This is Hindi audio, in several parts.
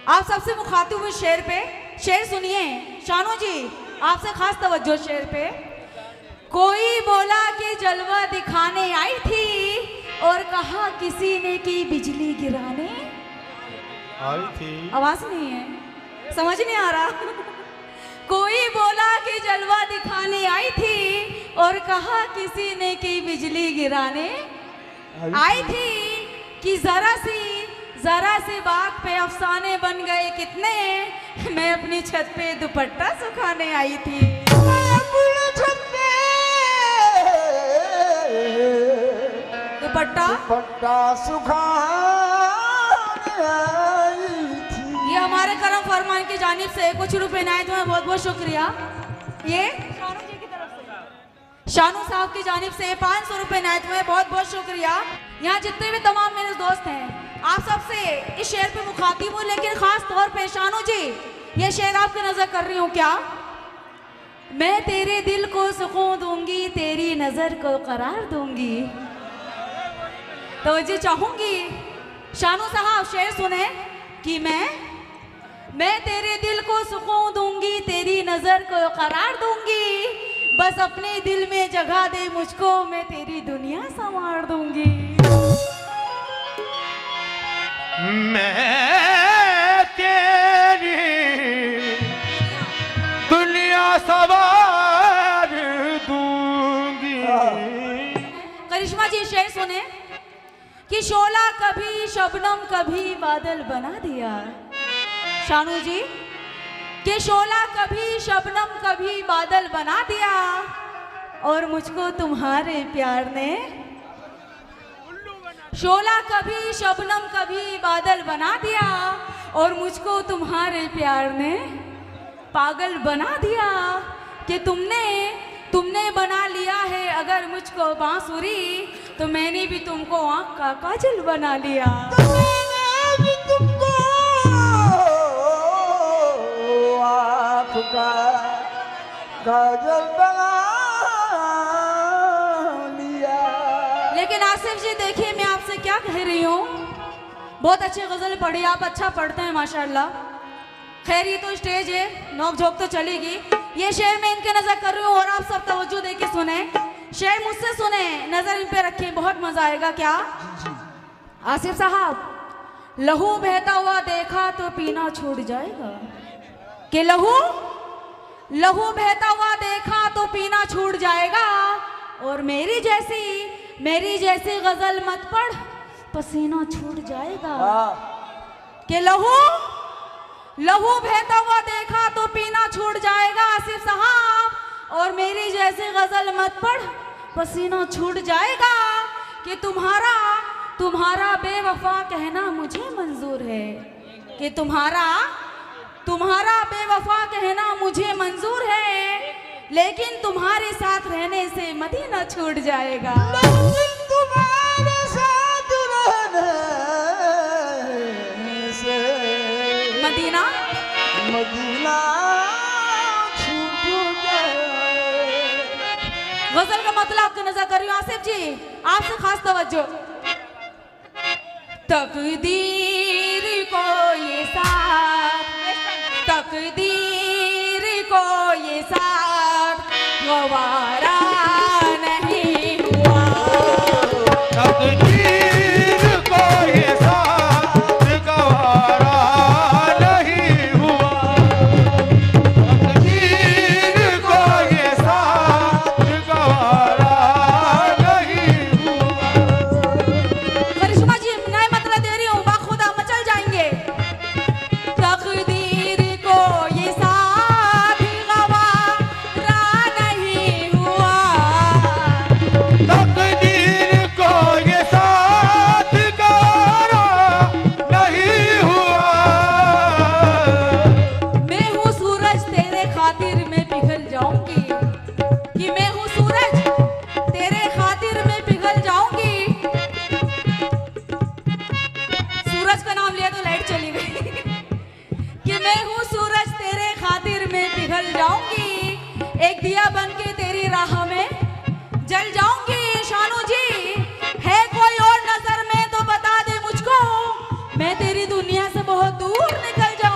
आप सबसे मुखातिब हूँ शेर पे। शेर सुनिए शानू जी, आपसे खास तवज्जो शेर पे। कोई बोला कि जलवा दिखाने आई थी और कहा किसी ने कि बिजली गिराने आई थी। आवाज नहीं है, समझ नहीं आ रहा। कोई बोला कि जलवा दिखाने आई थी और कहा किसी ने कि बिजली गिराने आई थी कि जरा सी बात पे अफसाने बन गए कितने, मैं अपनी छत पे दुपट्टा सुखाने आई थी। दुपट्टा सुखाने आई थी। ये हमारे करम फरमान की जानिब से कुछ रुपए इनायत में बहुत बहुत शुक्रिया। ये शानू जी की तरफ से, शानू साहब की जानिब से 500 रुपए इनायत में बहुत बहुत शुक्रिया। यहाँ जितने भी तमाम मेरे दोस्त हैं, आप सबसे इस शेर पे मुखातिब हूँ, लेकिन खास तौर पे शानू जी ये शेर आपकी नजर कर रही हूँ। क्या मैं तेरे दिल को सुकून दूंगी, तेरी नजर को करार दूंगी। तो जी चाहूंगी शानू साहब शेर सुने कि मैं तेरे दिल को सुकून दूंगी, तेरी नजर को करार दूंगी, बस अपने दिल में जगह दे मुझको, मैं तेरी दुनिया संवार दूंगी। मैं तेरी दुनिया सवार दूंगी। करिश्मा जी शेर सुने कि शोला कभी शबनम कभी बादल बना दिया। शानू जी कि शोला कभी शबनम कभी बादल बना दिया, और मुझको तुम्हारे प्यार ने शोला कभी शबनम कभी बादल बना दिया, और मुझको तुम्हारे प्यार ने पागल बना दिया। कि तुमने बना लिया है अगर मुझको बांसुरी, तो मैंने भी तुमको आँख का काजल बना लिया। मैंने भी तुमको आँख का काजल बना लिया। लेकिन आसिफ जी देखिए, मैं आपसे क्या कह रही हूँ, बहुत अच्छी गजल पढ़ी आप, अच्छा पढ़ते हैं माशाल्लाह। खैर ये तो स्टेज है, नोक झोंक तो चलेगी। ये शेर मैं इनके नजर कर रही हूँ और आप सब तवज्जो दे के सुने। शेर मुझसे सुने, नजर इन पे रखें, बहुत मजा आएगा। क्या आसिफ साहब, लहू बहता हुआ देखा तो पीना छूट जाएगा। कि लहू बहता हुआ देखा तो पीना छूट जाएगा, और मेरी जैसी गजल मत पढ़, पसीना छूट जाएगा। कि लहू बहता हुआ देखा तो पीना छूट जाएगा आसिफ साहब, और मेरी जैसी गजल मत पढ़, पसीना छूट जाएगा। कि तुम्हारा बेवफा कहना मुझे मंजूर है। कि तुम्हारा बेवफा कहना मुझे मंजूर है, लेकिन तुम्हारे साथ रहने से मदीना छूट जाएगा। तुम्हारे साथ रहने से मदीना छूट जाए। गजल का मतलब आपको नजर कर रही हूँ आसिफ जी, आपसे खास तवज्जो। तकदीर को ये साथ, तकदीर को ये साथ गवारा नहीं हुआ। तकदीर को ये साथ गवारा नहीं हुआ। तकदीर को ये साथ गवारा नहीं हुआ। करिश्मा जी नए मतलब दे रही हूँ, बाखुदा मचल जाएंगे। तकदीर को ये साथ गवारा नहीं हुआ। तकदीर को ये साथ गवारा नहीं हुआ। मैं हूँ सूरज तेरे खातिर मैं पिघल जाऊंगी। कि मैं हूँ सूरज तेरे खातिर मैं पिघल जाऊंगी। सूरज का नाम लिया तो लाइट चली गई। कि मैं हूँ सूरज तेरे खातिर मैं पिघल जाऊंगी, एक दिया बन के तेरी राह में जल जाऊंगी। शानू जी है कोई और नजर में तो बता दे मुझको, मैं तेरी दुनिया से बहुत दूर निकल जाऊंगी।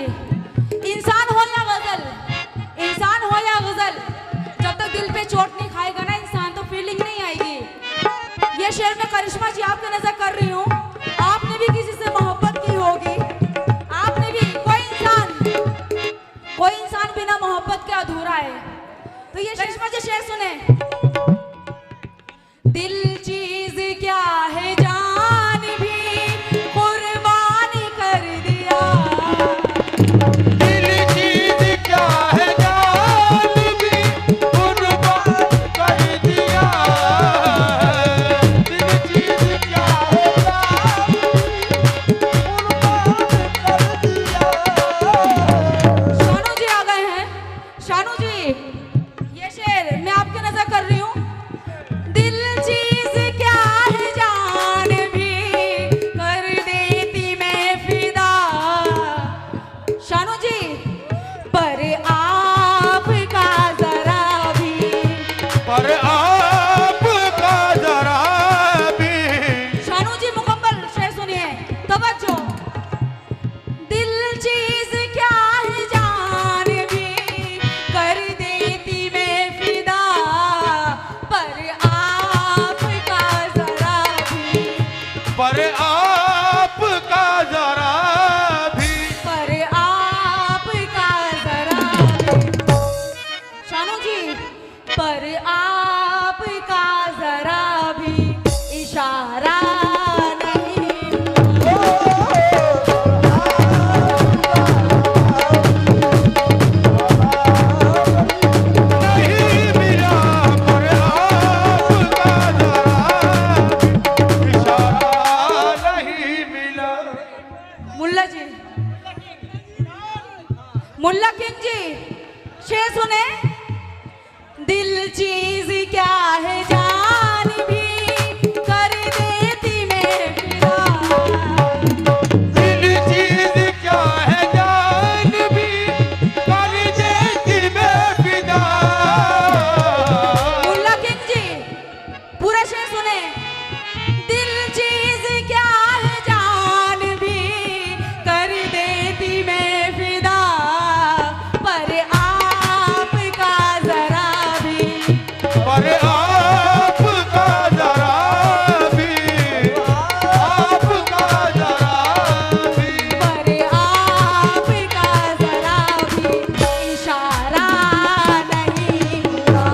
इंसान हो या गजल, इंसान हो या गजल, जब तक दिल पे चोट नहीं खाएगा ना इंसान तो फीलिंग नहीं आएगी। ये शेर में करिश्मा जी आपके नजर कर रही हूँ, आपने भी किसी से मोहब्बत की होगी, आपने भी, कोई इंसान बिना मोहब्बत के अधूरा है। तो ये करिश्मा जी शेर सुने। दिल चीज क्या है जान भी कुर्बानी कर दिया, दिल चीज क्या है जान भी कुर्बान कर दिया, दिल चीज क्या है जान भी कुर्बान कर दिया। शानू जी आ गए हैं। शानू जी ये शेर मैं आपके नजर कर रही हूँ। दिल चीज क्या है जान भी कर देती मैं फिदा, शानू जी पर आपका जरा भी, पर आपका जरा भी, शानू जी मुकम्मल शेर सुनिए, तवज्जो। दिल चीज क्या है जान भी कर देती मैं फिदा, पर आपका जरा भी, पर आपका जरा भी, पर आपका जरा भी, शानू जी पर आपका जरा भी इशारा नहीं। नहीं मिला पर आपका जरा भी, इशारा नहीं मिला। मुल्ला जी, मुल्ला किंग जी शेर सुने। दिल चीज क्या है जान भी कर देती मैं फिदा, दिल चीज क्या है जान भी कर देती मैं फिदा। मुल्ला किंग जी पूरा शेर सुने। दिल चीज क्या है जान भी कर देती मैं फिदा, पर आपका जरा भी, पर आपका जरा भी, आपका जरा भी, पर आपका जरा भी इशारा नहीं हुआ,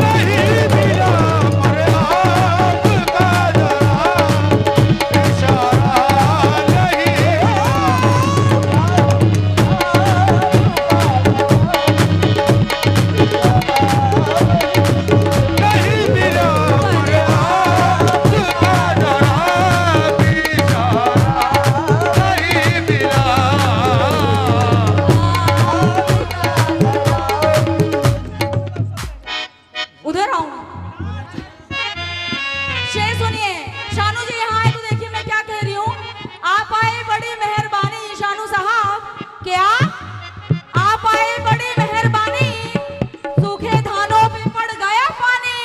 नहीं मिला पर आपका जरा इशारा नहीं नहीं मिला पर आपका जरा भी इशारा नहीं मिला। उधर आऊं। शेर सुनिए। शानू जी यहाँ आए तो देखिए मैं क्या कह रही हूँ। आप आए बड़ी मेहरबानी शानू साहब, क्या आप आए बड़ी मेहरबानी, सूखे धानों पे पड़ गया पानी,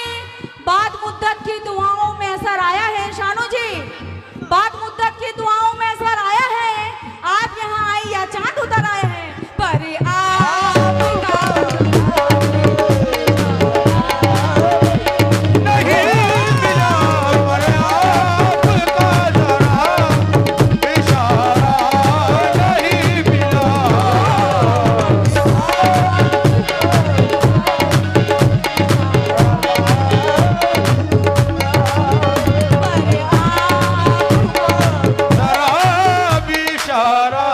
बाद मुद्दत की दुआओं में असर आया है। शानू जी बाद मुद्दत की दुआओं में असर आया है, आप यहाँ आई या चांद उतर आए हैं, पर आपका नहीं मिला पर आपका जरा इशारा नहीं मिला। जरा भी इशारा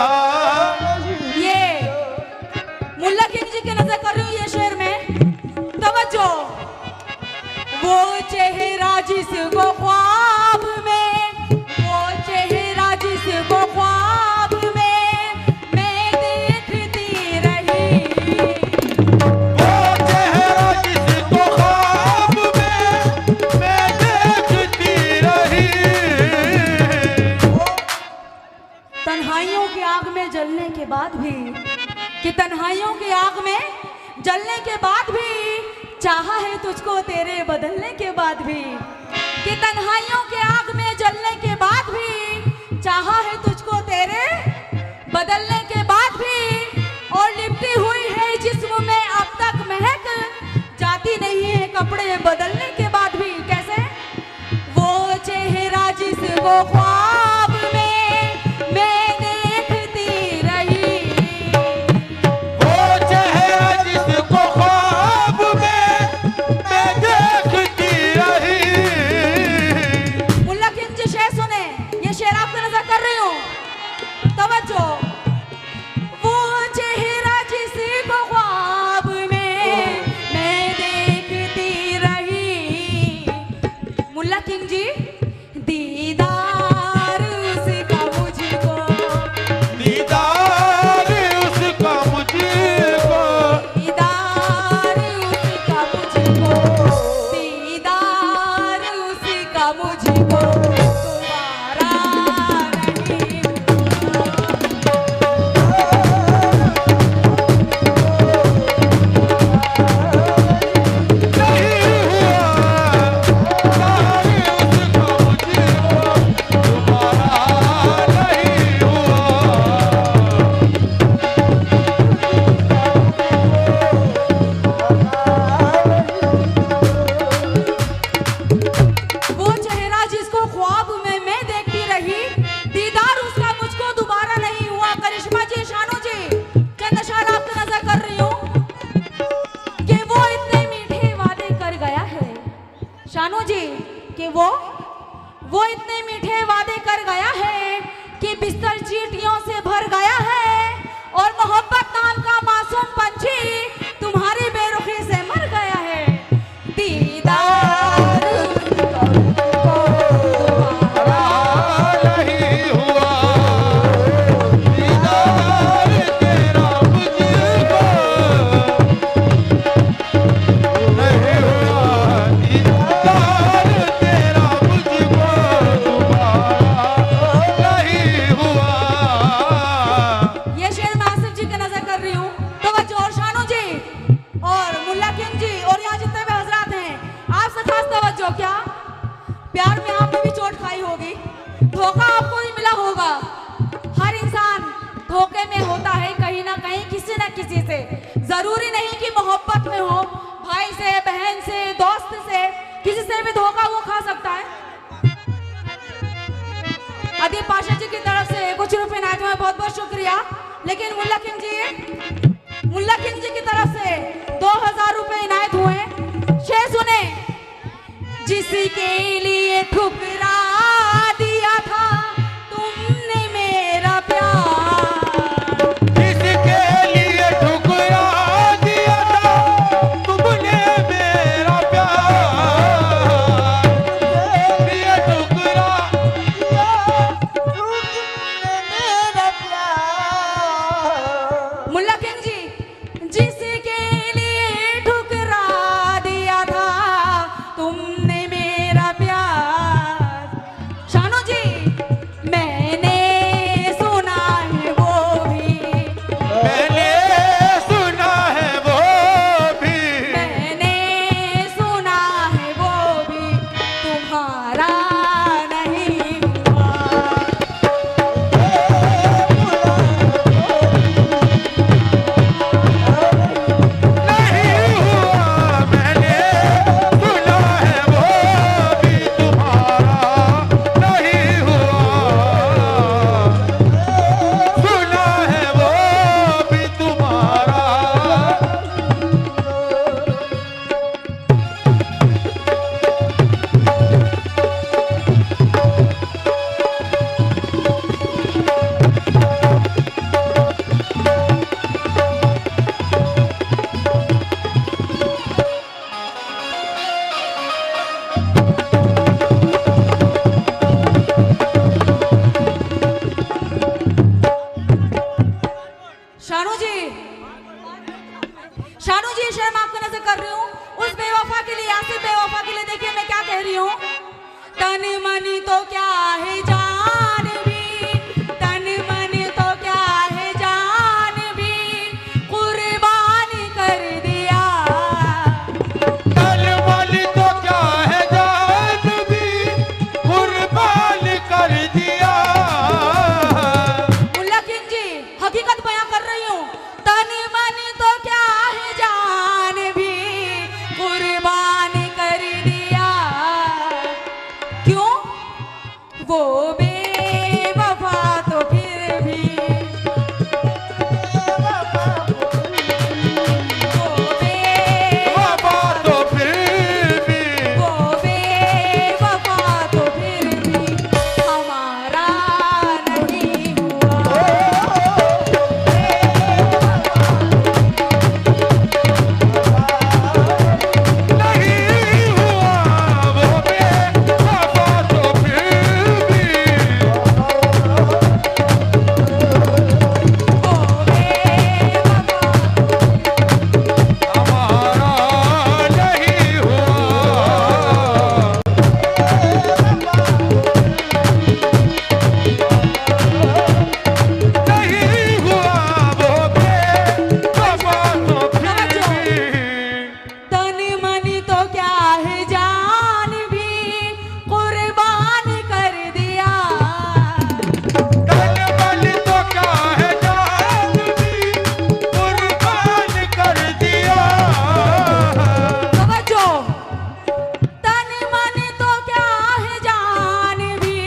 ये मुल्ला किंग जी के नजर कर रही हूँ ये शेर में, तवज्जो। वो चेहरा जिसको ख्वाब में, वो चेहरा जिसको ख्वाब में मैं देखती रही, वो चेहरा जिसको ख्वाब में मैं देखती रही। तन्हाइयों की आग में जलने के बाद भी, कि तन्हाइयों की आग में जलने के बाद भी चाहा है तुझको तेरे बदलने के बाद भी, कि तन्हाइयों के आग में जलने के बाद भी चाहा है तुझको तेरे बदलने के बाद भी, और लिपटी हुई है जिस्म में अब तक महक, जाती नहीं है कपड़े बदलने के बाद भी। कैसे? वो चेहरा जिसको ख्वाब में मैं देखती रही, वो चेहरा जिसको ख्वाब में मैं देखती रही। मुल्ला किंग जी शेर सुने, ये शेर आपको नजर कर रही हूँ, तवज्जो। वो चेहरा जिसको ख्वाब में मैं देखती रही, मुल्ला किंग जी, दीदार उसका मुझको, दीदार उसका मुझको, दीदार उसका मुझको, दीदार उसका मुझको दोबारा नहीं नहीं हुआ। दीदार उसका मुझको दोबारा नहीं हुआ। वो चेहरा जिसको ख्वाब में मैं देखती रही, दीदार उसका मुझको दोबारा नहीं हुआ। करिश्मा जी, शानू जी, चंद अशआर आपको नजर कर रही हूँ कि वो इतने मीठे वादे कर गया है, शानू जी, कि वो इतने मीठे वादे कर गया है कि बिस्तर चींटियों से भर गया है, और मोहब्बत नाम का मासूम पंछी तुम्हारी बेरुखी से मर गया है। दीदार नहीं हुआ। दीदार तेरा मुझको नहीं हुआ। दीदार तेरा मुझको दोबारा नहीं हुआ। ये शेर मैं आसिफ जी के नजर कर रही हूँ, तो बच्चों और शानू जी और मुल्ला किंग जी और यहाँ जितने भी हजरात हैं, आपसे खास तवज्जो। क्या प्यार में आपने भी चोट खाई होगी, धोखा आपको भी मिला होगा। हर इंसान धोखे में होता है कहीं ना कहीं, किसी ना किसी से। जरूरी नहीं कि मोहब्बत में हो, भाई से, बहन से, दोस्त से, किसी से भी धोखा वो खा सकता है। अदीब पाशा जी की तरफ से कुछ रुपए इनायत में बहुत बहुत शुक्रिया। लेकिन मुल्ला किंग जी की तरफ से 2000 रुपए इनायत हुए। शेर सुने, जिसके लिए ठुकरा दिया था तुमने मेरा प्यार, जिसके लिए ठुकरा दिया था तुमने मेरा प्यार, लिए ठुकरा मेरा प्यार। मुल्ला किंग जी, जिसके लिए ठुकरा दिया था तुमने मेरा प्यार। शानू जी, मैंने सुना है वो भी, मैंने सुना है वो भी, मैंने सुना है वो भी तुम्हारा नहीं हुआ। नहीं हुआ। मैंने सुना है वो भी तुम्हारा नहीं हुआ। सुना है वो भी तुम्हारा। वो बेवफा तो फिर भी वो वफा तो फिर भी वो बेवफा तो फिर भी हमारा नहीं हुआ। नहीं हुआ वो बेवफा तो फिर भी वो बेवफा हमारा नहीं हुआ। नहीं हुआ वो बेवफा तो फिर भी तन मन तो क्या है जान भी कुर्बान कर दिया। तन मन तो क्या है जान भी कुर्बान कर दिया। तवज्जो, तन मन तो क्या है जान भी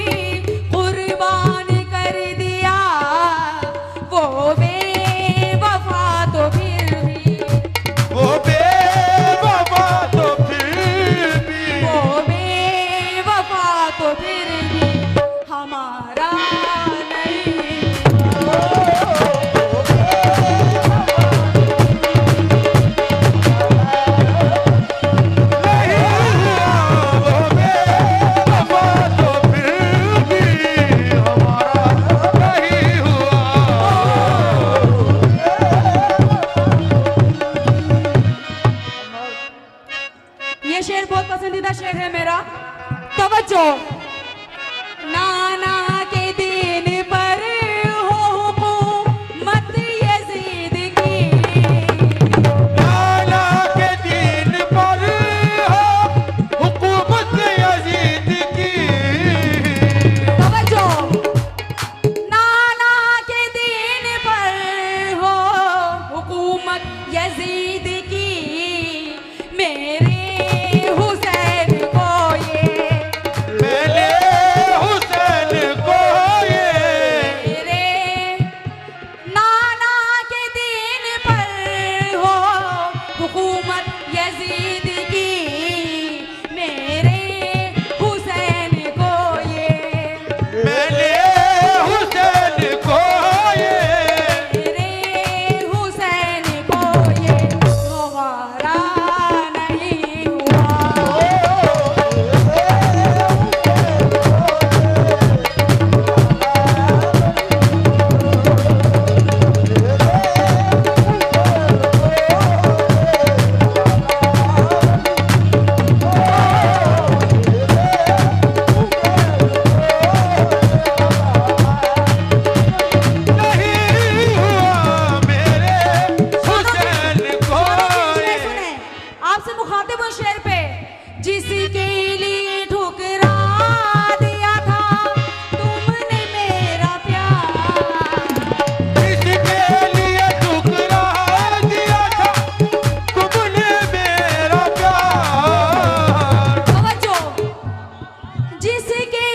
कुर्बान कर दिया। वो बेवफा तो फिर भी वो बेवफा तो फिर भी वो बेवफा तो फिर भी हमारा नहीं। नहीं हुआ वो बेवफा तो फिर भी हमारा नहीं हुआ। ये शेर बहुत पसंदीदा शेर है मेरा। तवज्जो, नाना के दिन पर हो हुकूमत यजीद की। नाला के दिन पर हो हुकूमत यजीद की। तवज्जो, नाना के दिन पर हो हुकूमत यजीद की। मेरे हुसैन को ये मैंने हुसैन को ये मेरे नाना के दिन पर हो हुकूमत यजीद की। मेरे हुसैन को ये मैंने हुसैन को ये मेरे हुसैन को ये गवारा नहीं हुआ। नहीं हुआ मेरे हुसैन को सुने ये। सुने, आपसे मुखातिब हूँ शेर पे। जिसके लिए ठुकरा दिया था तुमने मेरा प्यार। इसके लिए ठुकरा दिया था तुमने मेरा प्यार। तवज्जो, जिसके